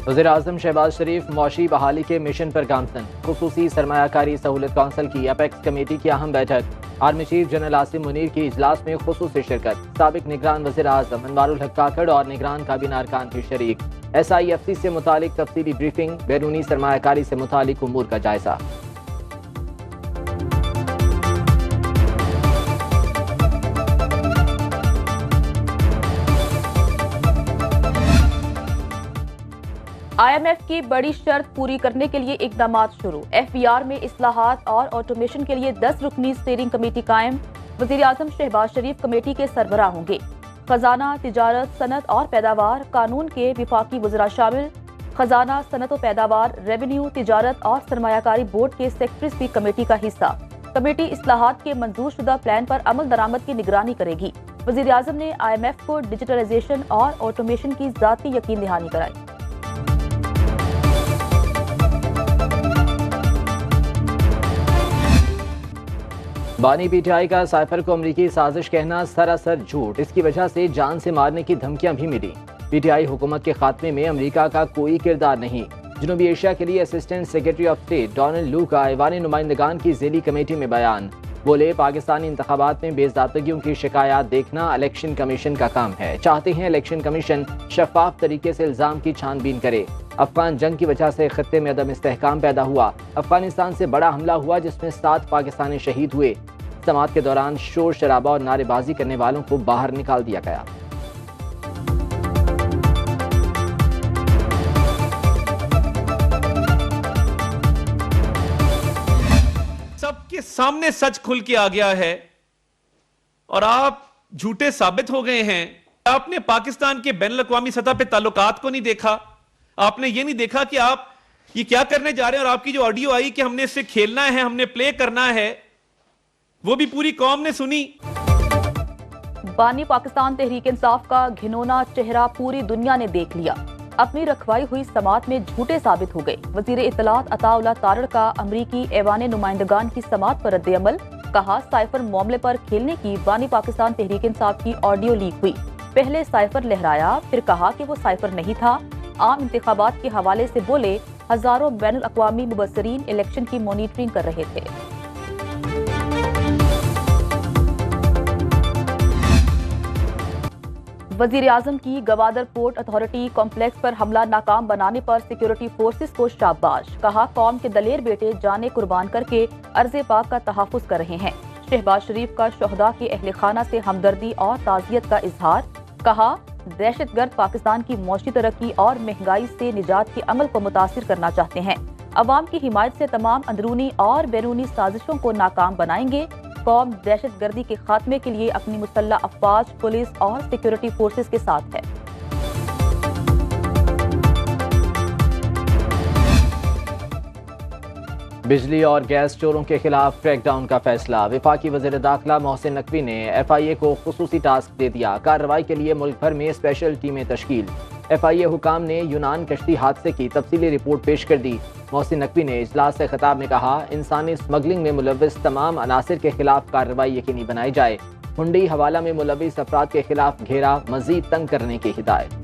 वज़ीर-ए-आज़म शहबाज शरीफ मौशी बहाली के मिशन पर गामजन। खुसूसी सरमायाकारी सहूलत काउंसिल की अपेक्स कमेटी की अहम बैठक। Army chief general Asim Munir की इजलास में खुसूसी शिरकत। साबिक निगरान वज़ीर-ए-आज़म अनवारुल हक काकड़ और निगरान काबीना अरकान भी शरीक। SIFC से मुतालिक तफसीली ब्रीफिंग। बैरूनी सरमायाकारी से मुतालिक उमूर का जायजा। IMF की बड़ी शर्त पूरी करने के लिए इकदाम शुरू। FBR में इस्लाहात और ऑटोमेशन के लिए 10 रुकनी स्टीयरिंग कमेटी कायम। वज़ीर-ए-आज़म शहबाज शरीफ कमेटी के सरबराह होंगे। खजाना, तिजारत, सनत और पैदावार कानून के विफाकी वज़रा शामिल। खजाना, सनत और पैदावार, रेवेन्यू, तिजारत और सरमायाकारी बोर्ड के सेक्रेटरीज भी कमेटी का हिस्सा। कमेटी इस्लाहात के मंजूर शुदा प्लान पर अमल दरामद की निगरानी करेगी। वज़ीर-ए-आज़म ने IMF को डिजिटलाइजेशन और ऑटोमेशन की ज़ाती यकीन दहानी कराई। बानी PTI का साइफर को अमरीकी साजिश कहना सरासर झूठ। इसकी वजह से जान से मारने की धमकियां भी मिली। PTI हुकूमत के खात्मे में अमरीका का कोई किरदार नहीं। जनूबी एशिया के लिए assistant secretary of state Donald लू का ऐवान नुमाइंदगान की ज़ेली कमेटी में बयान। बोले, पाकिस्तानी इंतखाबात में बेज़ाबतगियों की शिकायत देखना इलेक्शन कमीशन का काम है। चाहते हैं इलेक्शन कमीशन शफाफ तरीके से इल्ज़ाम की छानबीन करे। अफगान जंग की वजह से खत्ते में अदम इस्तेहकाम पैदा हुआ। अफगानिस्तान से बड़ा हमला हुआ जिसमें 7 पाकिस्तानी शहीद हुए। समात के दौरान शोर शराबा और नारेबाजी करने वालों को बाहर निकाल दिया गया। सबके सामने सच खुल के आ गया है और आप झूठे साबित हो गए हैं। आपने पाकिस्तान के बैनुल अक़वामी सतह पे ताल्लुकात को नहीं देखा। आपने ये नहीं देखा कि आप ये क्या करने जा रहे हैं। और आपकी जो ऑडियो आई कि हमने इससे खेलना है, हमने प्ले करना है, वो भी पूरी कौम ने सुनी। बानी पाकिस्तान तहरीक इंसाफ का घिनौना चेहरा पूरी दुनिया ने देख लिया। अपनी रखवाई हुई समात में झूठे साबित हो गए। वजीर इत्तलात अताउल्लाह तारड़ का अमरीकी ऐवान नुमाइंदगान की समात पर रद्द-ए-अमल। कहा, साइफर मामले पर खेलने की बानी पाकिस्तान तहरीक इंसाफ की ऑडियो लीक हुई। पहले साइफर लहराया, फिर कहा कि वो साइफर नहीं था। आम इंतखाबात के हवाले से बोले, हजारों बैनुल अक़वामी मुबस्सिरीन इलेक्शन की मॉनिटरिंग कर रहे थे। वज़ीर-ए-आज़म की गवादर पोर्ट अथॉरिटी कॉम्प्लेक्स पर हमला नाकाम बनाने पर सिक्योरिटी फोर्सेस को शाबाश। कहा, कौम के दलेर बेटे जाने कुर्बान करके अर्ज़े पाक का तहफ़्फ़ुज़ कर रहे हैं। शहबाज शरीफ का शोहदा के अहले खाना से हमदर्दी और ताज़ियत का इजहार। कहा, दहशतगर्द पाकिस्तान की मौशी तरक्की और महंगाई से निजात के अमल को मुतासिर करना चाहते हैं। अवाम की हिमायत से तमाम अंदरूनी और बैरूनी साजिशों को नाकाम बनाएंगे। कौम दहशतगर्दी के खात्मे के लिए अपनी मुसल्लह अफवाज, पुलिस और सिक्योरिटी फोर्सेस के साथ है। बिजली और गैस चोरों के खिलाफ क्रैकडाउन का फैसला। वफाकी वज़ीर दाखिला मोहसिन नकवी ने FIA को खुसूसी टास्क दे दिया। कार्रवाई के लिए मुल्क भर में स्पेशल टीमें तश्कील। FIA हुकाम ने यूनान कश्ती हादसे की तफसीली रिपोर्ट पेश कर दी। मोहसिन नकवी ने इजलास से खिताब में कहा, इंसानी स्मगलिंग में मुलव्विस तमाम अनासिर के खिलाफ कार्रवाई यकीनी बनाई जाए। हुंडी हवाला में मुलव्विस अफराद के खिलाफ घेरा मजीद तंग करने की हिदायत।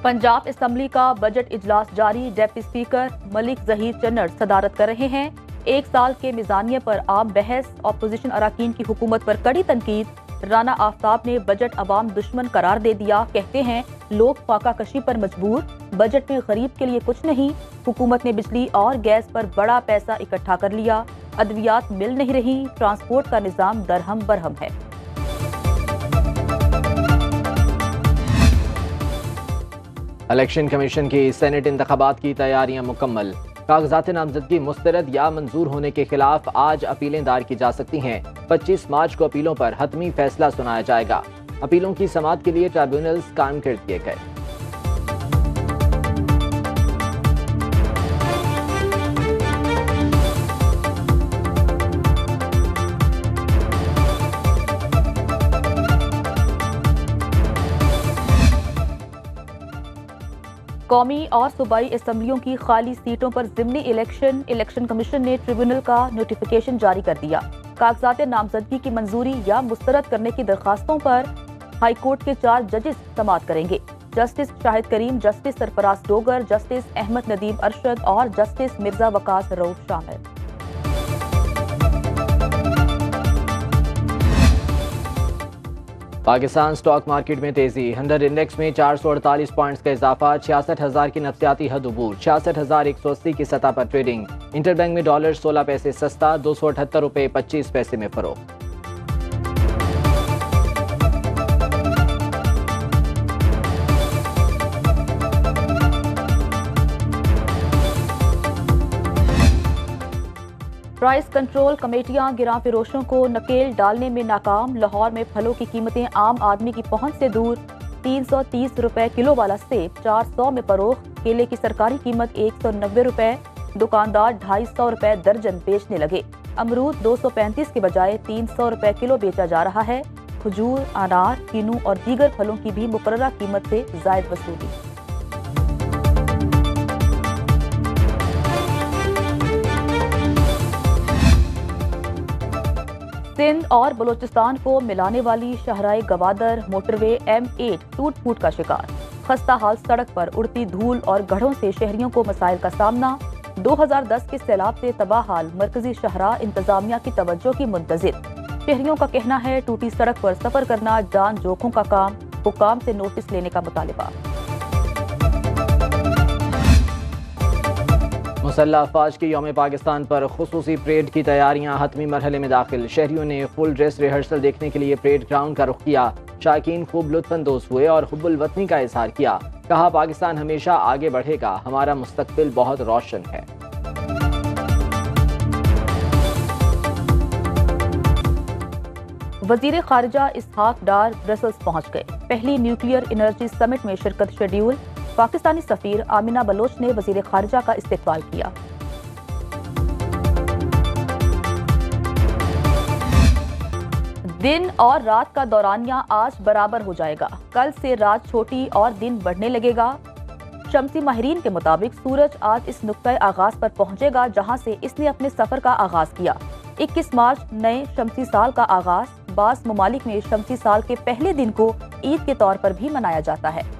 पंजाब असम्बली का बजट इजलास जारी। डिप्टी स्पीकर मलिक जहीर चन्नड़ सदारत कर रहे हैं। 1 साल के मिजानिये पर आम बहस। अपोजिशन अराकीन की हुकूमत पर कड़ी तनकीद। राना आफ्ताब ने बजट अवाम दुश्मन करार दे दिया। कहते हैं, लोग फाका कशी पर मजबूर। बजट में गरीब के लिए कुछ नहीं। हुकूमत ने बिजली और गैस पर बड़ा पैसा इकट्ठा कर लिया। अद्वियात मिल नहीं रही। ट्रांसपोर्ट का निजाम दरहम बरहम है। इलेक्शन कमीशन की सेनेट इंतखाबात की तैयारियां मुकम्मल। कागजात नामजदगी मुस्तरद या मंजूर होने के खिलाफ आज अपीलें दायर की जा सकती हैं। 25 मार्च को अपीलों पर हतमी फैसला सुनाया जाएगा। अपीलों की समाअत के लिए ट्राइब्यूनल्स कायम कर दिए गए। कौमी और सूबाई असम्बलियों की खाली सीटों पर ज़िमनी इलेक्शन कमीशन ने ट्रिब्यूनल का नोटिफिकेशन जारी कर दिया। कागजात नामजदगी की मंजूरी या मुस्तरद करने की दरखास्तों पर हाईकोर्ट के 4 जजेस समाअत करेंगे। जस्टिस शाहिद करीम, जस्टिस सरफराज डोगर, जस्टिस अहमद नदीम अरशद और जस्टिस मिर्जा वकास रऊफ शामिल। पाकिस्तान स्टॉक मार्केट में तेजी। 100 इंडेक्स में 448 पॉइंट्स का इजाफा, 66,000 की नफ्सियाती हद अबूर, 66,180 की सतह पर ट्रेडिंग। इंटरबैंक में डॉलर 16 पैसे सस्ता, 278 रुपए 25 पैसे में फरोख्त। प्राइस कंट्रोल कमेटियां गिरां फिरोशों को नकेल डालने में नाकाम। लाहौर में फलों की कीमतें आम आदमी की पहुंच से दूर। 330 रुपए किलो वाला सेब 400 में फरोख्त। केले की सरकारी कीमत 190 रुपए, दुकानदार 250 रुपए दर्जन बेचने लगे। अमरूद 235 के बजाय 300 रुपए किलो बेचा जा रहा है। खजूर, अनार, कीनू और दीगर फलों की भी मुकर्ररा कीमत से जायद वसूली। सिंध और बलूचिस्तान को मिलाने वाली शाहराह गवादर मोटरवे M8 टूट फूट का शिकार। खस्ता हाल सड़क पर उड़ती धूल और गढ़ों से शहरियों को मसाइल का सामना। 2010 के सैलाब से तबाह हाल मरकजी शाहराह इंतजामिया की तवज्जो की मुंतजिर। शहरियों का कहना है टूटी सड़क पर सफर करना जान जोखों का काम। हुकाम से नोटिस लेने का मुतालिबा। मुसल्लह अफवाज की यौम पाकिस्तान पर खुसूसी परेड की तैयारियां हतमी मरहले में दाखिल। शहरियों ने फुल ड्रेस रिहर्सल देखने के लिए परेड ग्राउंड का रुख किया। शायकीन खूब लुत्फानंदोज हुए और हुब्बुल वतनी का इजहार किया। कहा, पाकिस्तान हमेशा आगे बढ़ेगा, हमारा मुस्तकबिल बहुत रोशन है। वजीर खारिजा इसहाक डार ब्रसल्स पहुंच गए। पहली न्यूक्लियर एनर्जी समिट में शिरकत शेड्यूल। पाकिस्तानी सफीर आमिना बलोच ने वजीर खारिजा का इस्तकबाल किया। दिन और रात का दौरानिया आज बराबर हो जाएगा। कल से रात छोटी और दिन बढ़ने लगेगा। शम्सी माहिरीन के मुताबिक सूरज आज इस नुक्ता आगाज पर पहुंचेगा जहां से इसने अपने सफर का आगाज किया। 21 मार्च नए शम्सी साल का आगाज। बास ममालिक में शम्सी साल के पहले दिन को ईद के तौर पर भी मनाया जाता है।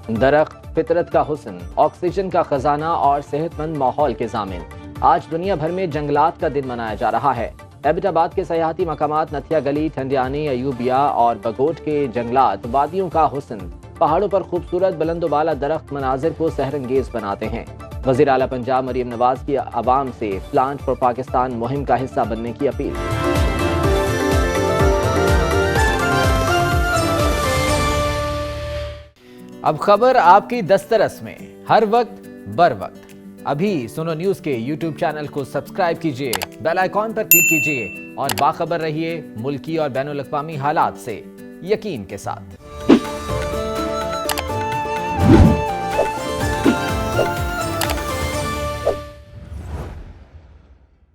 दरख्त फितरत का हुस्न, ऑक्सीजन का खजाना और सेहतमंद माहौल के ज़ामिन। आज दुनिया भर में जंगलात का दिन मनाया जा रहा है। एबटाबाद के सयाहती मकामात नथिया गली, ठंडियानी, अयूबिया और बगोट के जंगलात वादियों का हुस्न। पहाड़ों पर खूबसूरत बुलंदोबाला दरख्त मनाजिर को सहरंगेज बनाते हैं। वज़ीर आला पंजाब मरियम नवाज की आवाम से प्लांट फॉर पाकिस्तान मुहिम का हिस्सा बनने की अपील। अब खबर आपकी दस्तरस में, हर वक्त बर वक्त। अभी सुनो न्यूज़ के YouTube चैनल को सब्सक्राइब कीजिए, बेल आइकॉन पर क्लिक कीजिए और बाखबर रहिए मुल्की और बैनुल अक़वामी हालात से यकीन के साथ।